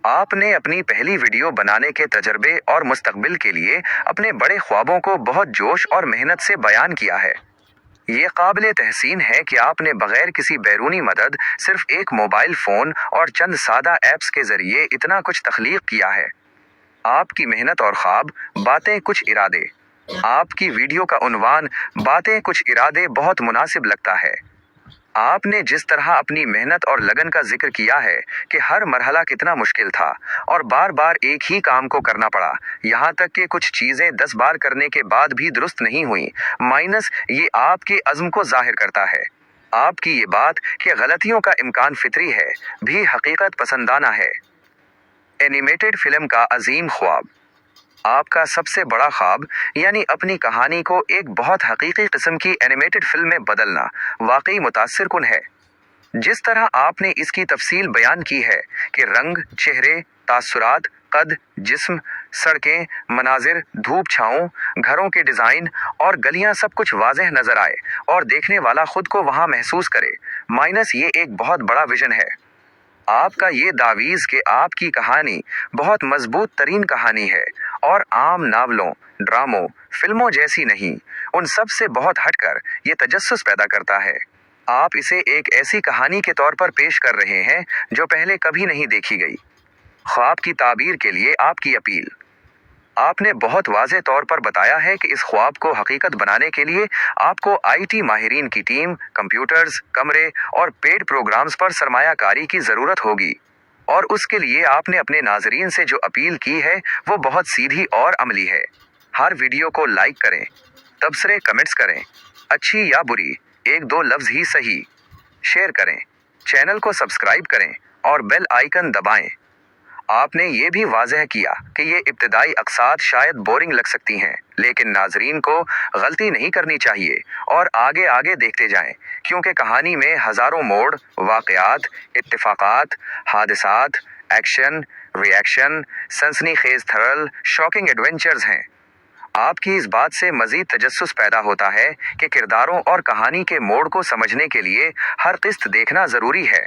आपने अपनी पहली वीडियो बनाने के तजर्बे और मुस्तकबिल के लिए अपने बड़े ख्वाबों को बहुत जोश और मेहनत से बयान किया है। ये काबिले तहसीन है कि आपने बगैर किसी बैरूनी मदद सिर्फ एक मोबाइल फ़ोन और चंद सादा ऐप्स के ज़रिए इतना कुछ तख्लीक किया है। आपकी मेहनत और ख्वाब, बातें कुछ इरादे। आपकी वीडियो का उन्वान बातें कुछ इरादे बहुत मुनासिब लगता है। आपने जिस तरह अपनी मेहनत और लगन का जिक्र किया है कि हर मरहला कितना मुश्किल था और बार बार एक ही काम को करना पड़ा, यहाँ तक कि कुछ चीज़ें 10 बार करने के बाद भी दुरुस्त नहीं हुई, माइनस ये आपके अज़्म को जाहिर करता है। आपकी ये बात कि गलतियों का इम्कान फितरी है भी हकीकत पसंदाना है। एनिमेटेड फिल्म का अजीम ख्वाब। आपका सबसे बड़ा ख्वाब यानी अपनी कहानी को एक बहुत हकीकी किस्म की एनिमेटेड फिल्म में बदलना वाकई मुतासिर कुन है। जिस तरह आपने इसकी तफसील बयान की है कि रंग, चेहरे, तासुरात, कद, जिस्म, सड़कें, मनाजिर, धूप छाँव, घरों के डिज़ाइन और गलियां सब कुछ वाज़ेह नज़र आए और देखने वाला खुद को वहां महसूस करे, माइनस ये एक बहुत बड़ा विजन है। आपका ये दावीज़ कि आपकी कहानी बहुत मजबूत तरीन कहानी है और आम नावलों, ड्रामों, फिल्मों जैसी नहीं, उन सब से बहुत हटकर ये तजस्सुस पैदा करता है। आप इसे एक ऐसी कहानी के तौर पर पेश कर रहे हैं जो पहले कभी नहीं देखी गई। ख्वाब की ताबीर के लिए आपकी अपील। आपने बहुत वाज़े तौर पर बताया है कि इस ख्वाब को हकीकत बनाने के लिए आपको आईटी माहिरीन की टीम, कंप्यूटर्स, कमरे और पेड प्रोग्राम्स पर सरमायाकारी की ज़रूरत होगी। और उसके लिए आपने अपने नाजरीन से जो अपील की है वो बहुत सीधी और अमली है। हर वीडियो को लाइक करें, तबसरे कमेंट्स करें, अच्छी या बुरी, एक दो लफ्ज़ ही सही, शेयर करें, चैनल को सब्सक्राइब करें और बेल आइकन दबाएं। आपने ये भी वाज़ह किया कि ये इब्तिदाई अक़सात शायद बोरिंग लग सकती हैं, लेकिन नाजरीन को गलती नहीं करनी चाहिए और आगे आगे देखते जाएं, क्योंकि कहानी में हज़ारों मोड़, वाक़यात, इत्तिफ़ाक़ात, हादिसात, एक्शन, रिएक्शन, सनसनीखेज़ थ्रिल, शॉकिंग एडवेंचर्स हैं। आपकी इस बात से मज़ीद तजस्सुस पैदा होता है कि किरदारों और कहानी के मोड़ को समझने के लिए हर किस्त देखना ज़रूरी है।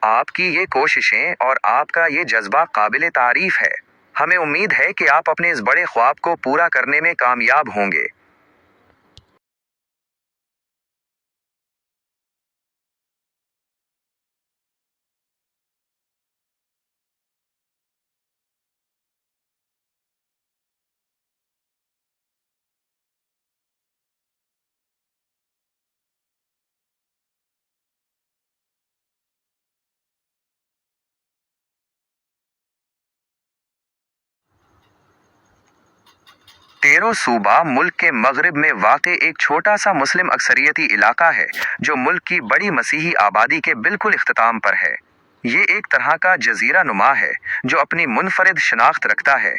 आपकी ये कोशिशें और आपका ये जज्बा काबिले तारीफ है। हमें उम्मीद है कि आप अपने इस बड़े ख्वाब को पूरा करने में कामयाब होंगे। टेरो सूबा मुल्क के मगरिब में वाक़े एक छोटा सा मुस्लिम अक्सरियती इलाका है जो मुल्क की बड़ी मसीही आबादी के बिल्कुल इख्तिताम पर है। ये एक तरह का जजीरा नुमा है जो अपनी मुनफरिद शनाख्त रखता है।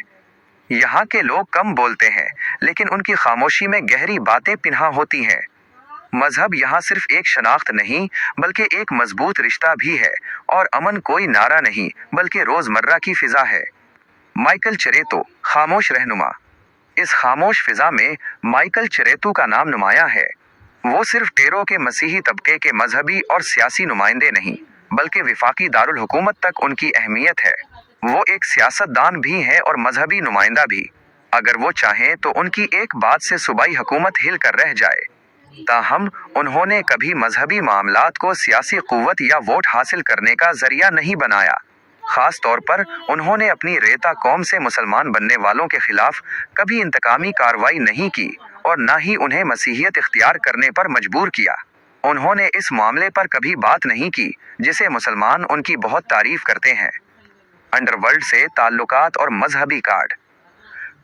यहाँ के लोग कम बोलते हैं, लेकिन उनकी खामोशी में गहरी बातें पिन्हा होती हैं। मजहब यहाँ सिर्फ एक शनाख्त नहीं बल्कि एक मजबूत रिश्ता भी है, और अमन कोई नारा नहीं बल्कि रोज़मर्रा की फ़िज़ा है। माइकल चरेतो, खामोश रहनुमा। इस खामोश फिजा में माइकल चरेतू का नाम नुमाया है। वो सिर्फ टेरो के मसीही तबके के मजहबी और सियासी नुमाइंदे नहीं, बल्कि विफाकी दारुल हुकूमत तक उनकी अहमियत है। वो एक सियासतदान भी हैं और मजहबी नुमाइंदा भी। अगर वो चाहें तो उनकी एक बात से सूबाई हुकूमत हिल कर रह जाए। ताहम उन्होंने कभी मजहबी मामलात को सियासी कुव्वत या वोट हासिल करने का जरिया नहीं बनाया। खास तौर पर उन्होंने अपनी रेता कौम से मुसलमान बनने वालों के खिलाफ कभी इंतकामी कार्रवाई नहीं की और न ही उन्हें मसीहियत इख्तियार करने पर मजबूर किया। उन्होंने इस मामले पर कभी बात नहीं की जिसे मुसलमान उनकी बहुत तारीफ करते हैं। अंडरवर्ल्ड से ताल्लुकात और मजहबी कार्ड।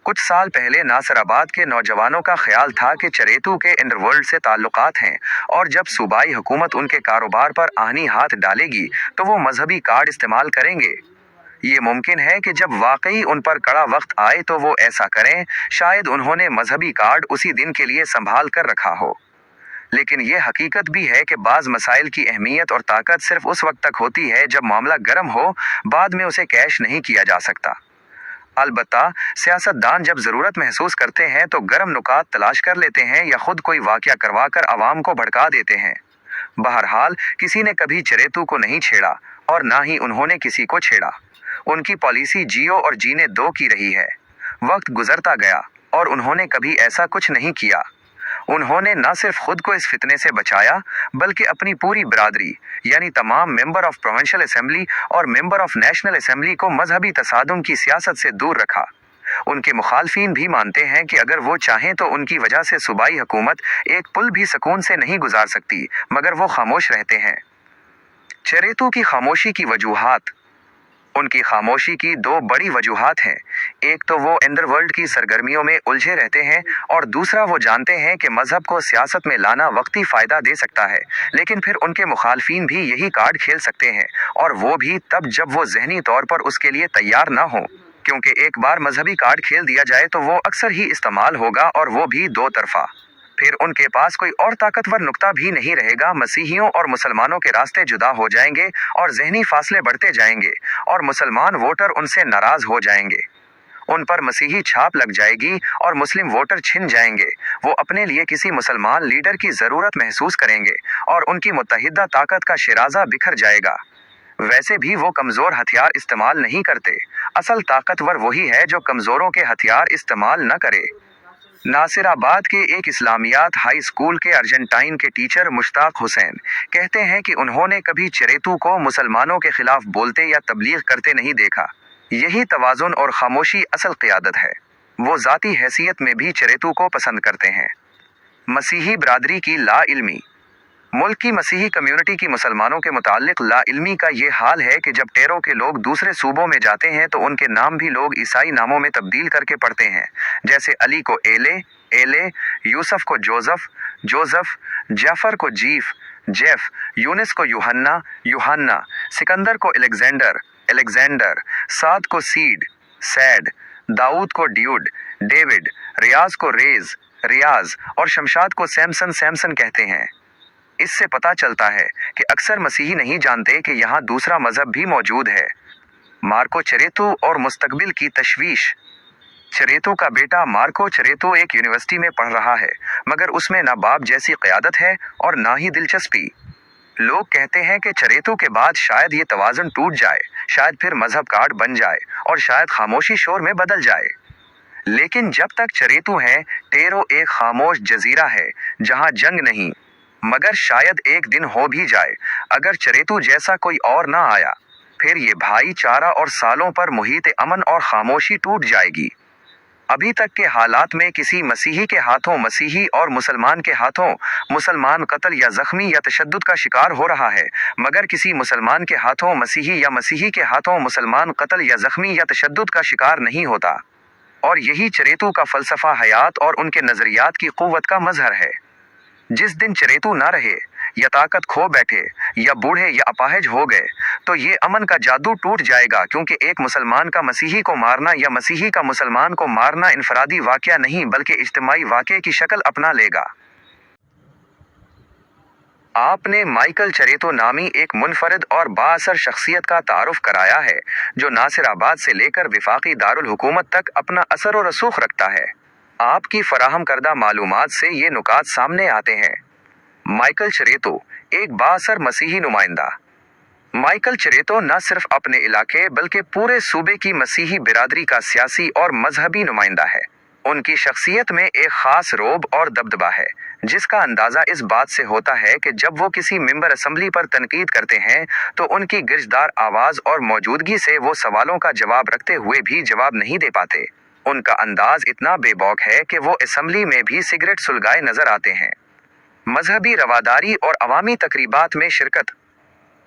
कुछ साल पहले नासराबाद के नौजवानों का ख्याल था कि चरेतू के अंडरवर्ल्ड से ताल्लुकात हैं और जब सूबाई हुकूमत उनके कारोबार पर आहनी हाथ डालेगी तो वो मजहबी कार्ड इस्तेमाल करेंगे। ये मुमकिन है कि जब वाकई उन पर कड़ा वक्त आए तो वो ऐसा करें। शायद उन्होंने मजहबी कार्ड उसी दिन के लिए संभाल कर रखा हो। लेकिन ये हकीकत भी है कि बाज़ मसाइल की अहमियत और ताकत सिर्फ उस वक्त तक होती है जब मामला गर्म हो, बाद में उसे कैश नहीं किया जा सकता। अलबत्ता सियासतदान जब ज़रूरत महसूस करते हैं तो गर्म नुकात तलाश कर लेते हैं या खुद कोई वाक़या करवा कर आवाम को भड़का देते हैं। बहरहाल किसी ने कभी चरेतू को नहीं छेड़ा और ना ही उन्होंने किसी को छेड़ा। उनकी पॉलिसी जियो और जीने दो की रही है। वक्त गुजरता गया और उन्होंने कभी ऐसा कुछ नहीं किया। उन्होंने न सिर्फ खुद को इस फितने से बचाया बल्कि अपनी पूरी बिरादरी यानी तमाम मेंबर ऑफ प्रोविंशियल असेंबली और मेंबर ऑफ नेशनल असेंबली को मजहबी तसादुम की सियासत से दूर रखा। उनके मुखालफीन भी मानते हैं कि अगर वो चाहें तो उनकी वजह से सूबाई हुकूमत एक पुल भी सुकून से नहीं गुजार सकती, मगर वो खामोश रहते हैं। चरेतू की खामोशी की वजूहात। उनकी खामोशी की दो बड़ी वजूहात हैं। एक तो वो अंडरवर्ल्ड की सरगर्मियों में उलझे रहते हैं और दूसरा वो जानते हैं कि मजहब को सियासत में लाना वक्ती फ़ायदा दे सकता है, लेकिन फिर उनके मुखालफीन भी यही कार्ड खेल सकते हैं, और वो भी तब जब वो जहनी तौर पर उसके लिए तैयार ना हो, क्योंकि एक बार मजहबी कार्ड खेल दिया जाए तो वो अक्सर ही इस्तेमाल होगा और वो भी दो तरफा। फिर उनके पास कोई और ताकतवर नुक्ता भी नहीं रहेगा। मसीहियों और मुसलमानों के रास्ते जुदा हो जाएंगे और जहनी फासले बढ़ते जाएंगे और मुसलमान वोटर उनसे नाराज हो जाएंगे। उन पर मसीही छाप लग जाएगी और मुस्लिम वोटर छिन जाएंगे। वो अपने लिए किसी मुसलमान लीडर की ज़रूरत महसूस करेंगे और उनकी मुत्तहिदा ताकत का शिराजा बिखर जाएगा। वैसे भी वो कमज़ोर हथियार इस्तेमाल नहीं करते। असल ताकतवर वही है जो कमज़ोरों के हथियार इस्तेमाल न करे। नासिराबाद के एक इस्लामियात हाई स्कूल के अर्जेंटाइन के टीचर मुश्ताक हुसैन कहते हैं कि उन्होंने कभी चरेतू को मुसलमानों के खिलाफ बोलते या तबलीग करते नहीं देखा। यही तवाज़ुन और खामोशी असल क़ियादत है। वो ज़ाती हैसियत में भी चरेतू को पसंद करते हैं। मसीही बरादरी की ला इल्मी। मुल्क की मसीही कम्युनिटी की मुसलमानों के मुताल्लिक ला इल्मी का ये हाल है कि जब टेरो के लोग दूसरे सूबों में जाते हैं तो उनके नाम भी लोग ईसाई नामों में तब्दील करके पढ़ते हैं। जैसे अली को एले, एले, यूसुफ को जोज़फ, जोज़फ, जाफ़र को जीफ, जेफ, यूनिस को यूहन्ना, यूहन्ना, सिकंदर को एलेक्जेंडर, एलेक्जेंडर, साद को सीड, सैड, दाऊद को ड्यूड, डेविड, रियाज को रेज, रियाज और शमशाद को सैमसन, सैमसन कहते हैं। इससे पता चलता है कि अक्सर मसीही नहीं जानते कि यहाँ दूसरा मजहब भी मौजूद है। मार्को चरेतू और मुस्तकबिल की तशवीश। चरेतू का बेटा मार्को चरेतू एक यूनिवर्सिटी में पढ़ रहा है, मगर उसमें ना बाप जैसी क़यादत है और ना ही दिलचस्पी। लोग कहते हैं कि चरेतू के बाद शायद ये तवाज़ुन टूट जाए, शायद फिर मजहब कार्ड बन जाए और शायद खामोशी शोर में बदल जाए। लेकिन जब तक चरेतू हैं, टेरो एक खामोश जजीरा है जहाँ जंग नहीं, मगर शायद एक दिन हो भी जाए अगर चरेतू जैसा कोई और ना आया। फिर ये भाईचारा और सालों पर मुहित अमन और खामोशी टूट जाएगी। अभी तक के हालात में किसी मसीही के हाथों मसीही और मुसलमान के हाथों मुसलमान कत्ल या जख्मी या तशद्दुद का शिकार हो रहा है, मगर किसी मुसलमान के हाथों मसीही या मसीही के हाथों मुसलमान कत्ल या जख्मी या तशद्दुद का शिकार नहीं होता। और यही चरेतू का फ़लसफ़ा हयात और उनके नज़रियात की क़ुव्वत का मज़हर है। जिस दिन चरेतू ना रहे या ताकत खो बैठे या बूढ़े या अपाहिज हो गए तो ये अमन का जादू टूट जाएगा, क्योंकि एक मुसलमान का मसीही को मारना या मसीही का मुसलमान को मारना इनफरादी वाक़या नहीं बल्कि इज्तिमाई वाक़े की शक्ल अपना लेगा। आपने माइकल चरेतो नामी एक मुनफरद और बाअसर शख्सियत का तारुफ कराया है जो नासिराबाद से लेकर विफाकी दारुल हुकूमत तक अपना असर और रसूख रखता है। आपकी फराहम करदा मालूमात से ये नुकात सामने आते हैं। माइकल चरेतो एक बाअसर मसीही नुमाइंदा। माइकल चरेतो न सिर्फ अपने इलाके बल्कि पूरे सूबे की मसीही बिरादरी का सियासी और मजहबी नुमाइंदा है। उनकी शख्सियत में एक ख़ास रोब और दबदबा है जिसका अंदाज़ा इस बात से होता है कि जब वो किसी मेंबर असम्बली पर तनकीद करते हैं तो उनकी गिरजदार आवाज़ और मौजूदगी से वो सवालों का जवाब रखते हुए भी जवाब नहीं दे पाते। उनका अंदाज इतना बेबौक है कि वो असम्बली में भी सिगरेट सुलगाए नजर आते हैं। मजहबी रवादारी और अवामी तकरीबात में शिरकत।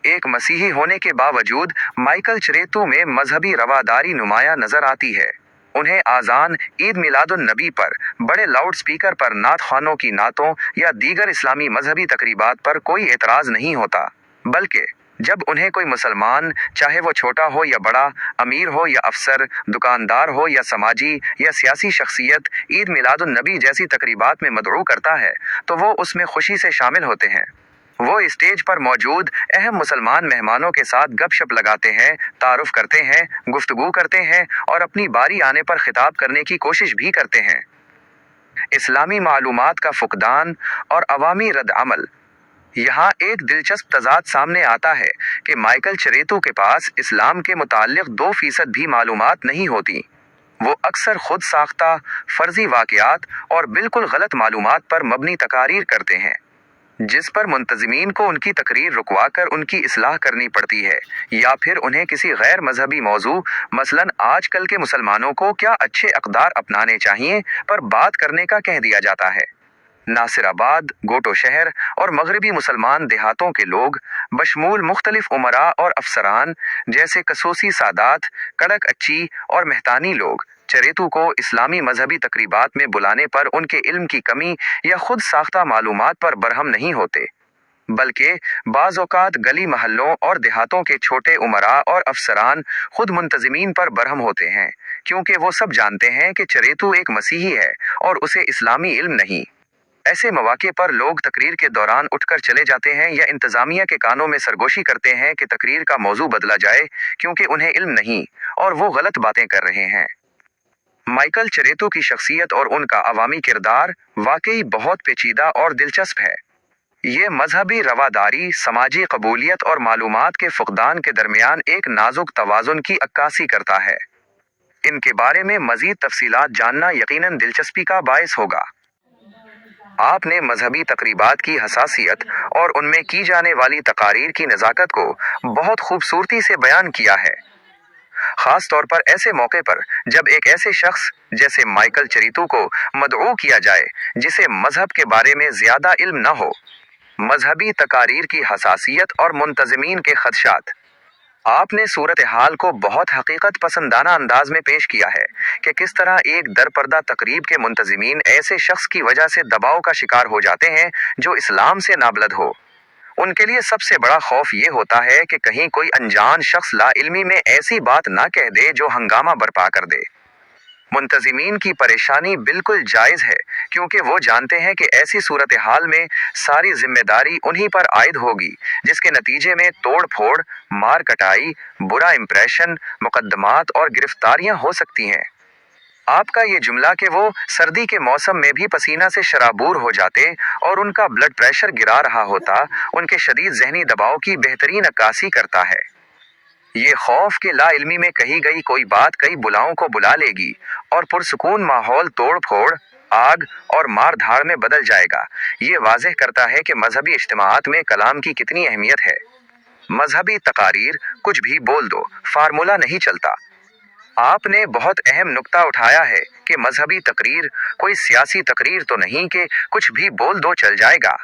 एक मसीही होने के बावजूद माइकल चरेतो में मजहबी रवादारी नुमाया नजर आती है। उन्हें आज़ान, ईद मिलादुन नबी पर बड़े लाउड स्पीकर पर नात खानों की नातों या दीगर इस्लामी मजहबी तकरीबात पर कोई एतराज़ नहीं होता, बल्कि जब उन्हें कोई मुसलमान, चाहे वो छोटा हो या बड़ा, अमीर हो या अफसर, दुकानदार हो या समाजी या सियासी शख्सियत, ईद मिलादुन नबी जैसी तकरीबात में मदऊ करता है तो वो उसमें खुशी से शामिल होते हैं। वो स्टेज पर मौजूद अहम मुसलमान मेहमानों के साथ गपशप लगाते हैं, तारुफ करते हैं, गुफ्तगू करते हैं और अपनी बारी आने पर खिताब करने की कोशिश भी करते हैं। इस्लामी मालूमात का फुकदान और अवामी रद्द अमल। यहाँ एक दिलचस्प तजाद सामने आता है कि माइकल चरेतू के पास इस्लाम के मुताल्लिक 2% भी मालूमात नहीं होती। वो अक्सर खुद साख्ता, फर्जी वाक़यात और बिल्कुल गलत मालूमात पर मबनी तकारीर करते हैं, जिस पर मुंतज़िमीन को उनकी तकरीर रुकवा कर उनकी इस्लाह करनी पड़ती है, या फिर उन्हें किसी गैर मजहबी मौजू, मसलन आजकल के मुसलमानों को क्या अच्छे अक़दार अपनाने चाहिए, पर बात करने का कह दिया जाता है। नासिराबाद, गोटो शहर और मगरबी मुसलमान देहातों के लोग बशमूल मुख्तलिफ उमरा और अफसरान जैसे कसोसी सादात, कड़क अच्छी और मेहतानी लोग चरेतू को इस्लामी मजहबी तकरीबात में बुलाने पर उनके इल्म की कमी या खुद साख्ता मालूमात पर बरहम नहीं होते, बल्कि बाज़ औक़ात गली महल्लों और देहातों के छोटे उमरा और अफसरान खुद मुंतज़िमीन पर बरहम होते हैं, क्योंकि वो सब जानते हैं कि चरेतू एक मसीही है और उसे इस्लामी इल्म नहीं। ऐसे मौके पर लोग तकरीर के दौरान उठकर चले जाते हैं या इंतजामिया के कानों में सरगोशी करते हैं कि तकरीर का मौजू बदला जाए, क्योंकि उन्हें इल्म नहीं और वो गलत बातें कर रहे हैं। माइकल चरेतू की शख्सियत और उनका अवामी किरदार वाकई बहुत पेचीदा और दिलचस्प है। ये मजहबी रवादारी, समाजी कबूलियत और मालूमात के फुकदान के दरमियान एक नाजुक तवाज़ुन की अक्कासी करता है। इनके बारे में मज़ीद तफसीलात जानना यकीनन दिलचस्पी का बायस होगा। आपने मजहबी तकरीबात की हसासियत और उनमें की जाने वाली तकारीर की नज़ाकत को बहुत खूबसूरती से बयान किया है, ख़ास तौर पर ऐसे मौके पर जब एक ऐसे शख्स जैसे माइकल चरेतू को मदऊ किया जाए जिसे मजहब के बारे में ज़्यादा इल्म न हो। मजहबी तकारीर की हसासियत और मुंतज़िमीन के खदशात। आपने सूरत हाल को बहुत हकीकत पसंदाना अंदाज में पेश किया है कि किस तरह एक दरपर्दा तकरीब के मुंतज़िमीन ऐसे शख्स की वजह से दबाव का शिकार हो जाते हैं जो इस्लाम से नाबलद हो। उनके लिए सबसे बड़ा खौफ ये होता है कि कहीं कोई अनजान शख्स ला इल्मी में ऐसी बात ना कह दे जो हंगामा बर्पा कर दे। मुंतज़िमीन की परेशानी बिल्कुल जायज़ है, क्योंकि वो जानते हैं कि ऐसी सूरत हाल में सारी जिम्मेदारी उन्हीं पर आयद होगी, जिसके नतीजे में तोड़ फोड़, मार कटाई, बुरा इंप्रेशन, मुकदमात और गिरफ्तारियां हो सकती हैं। आपका ये जुमला कि वो सर्दी के मौसम में भी पसीना से शराबूर हो जाते और उनका ब्लड प्रेशर गिरा रहा होता, उनके शदीद जहनी दबाव की बेहतरीन अक्कासी करता है। ये खौफ के ला इल्मी में कही गई कोई बात कई बुलाओं को बुला लेगी और पुरसुकून माहौल तोड़ फोड़, आग और मार धाड़ में बदल जाएगा, ये वाज़ेह करता है कि मजहबी इज्तिमाआत में कलाम की कितनी अहमियत है। मजहबी तकारीर कुछ भी बोल दो फार्मूला नहीं चलता। आपने बहुत अहम नुक्ता उठाया है कि मजहबी तकरीर कोई सियासी तकरीर तो नहीं कि कुछ भी बोल दो चल जाएगा।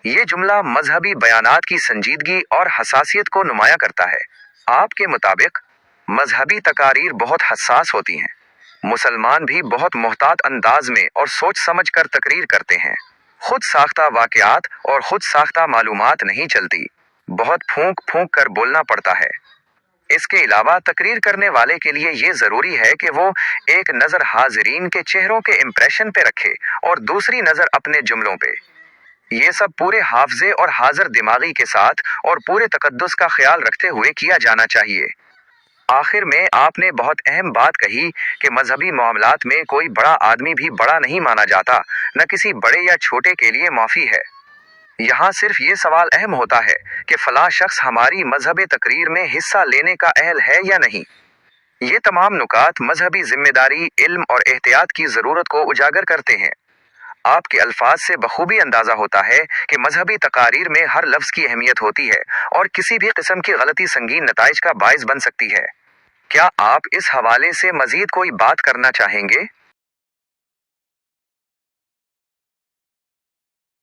ये जुमला मजहबी बयानात की संजीदगी और हसासियत को नुमाया करता है। आपके मुताबिक मजहबी तकारीर बहुत हसास होती हैं। मुसलमान भी बहुत मोहतात अंदाज में और सोच समझ कर तकरीर करते हैं। खुद साख्ता वाक़यात और खुद साख्ता मालूमात नहीं चलती, बहुत फूंक फूंक कर बोलना पड़ता है। इसके अलावा तकरीर करने वाले के लिए ये ज़रूरी है कि वो एक नज़र हाजिरीन के चेहरों के इम्प्रेशन पे रखे और दूसरी नज़र अपने जुमलों पे। ये सब पूरे हाफजे और हाजिर दिमागी के साथ और पूरे तकद्दुस का ख्याल रखते हुए किया जाना चाहिए। आखिर में आपने बहुत अहम बात कही कि मजहबी मामलात में कोई बड़ा आदमी भी बड़ा नहीं माना जाता, न किसी बड़े या छोटे के लिए माफ़ी है। यहाँ सिर्फ ये सवाल अहम होता है कि फला शख्स हमारी मजहबी तकरीर में हिस्सा लेने का अहल है या नहीं। ये तमाम नुकात मजहबी जिम्मेदारी, इल्म और एहतियात की ज़रूरत को उजागर करते हैं। आपके अल्फाज से बखूबी अंदाज़ा होता है कि मजहबी तकारीर में हर लफ्ज़ की अहमियत होती है और किसी भी किस्म की गलती संगीन नताइज का बाइस बन सकती है। क्या आप इस हवाले से मज़ीद कोई बात करना चाहेंगे?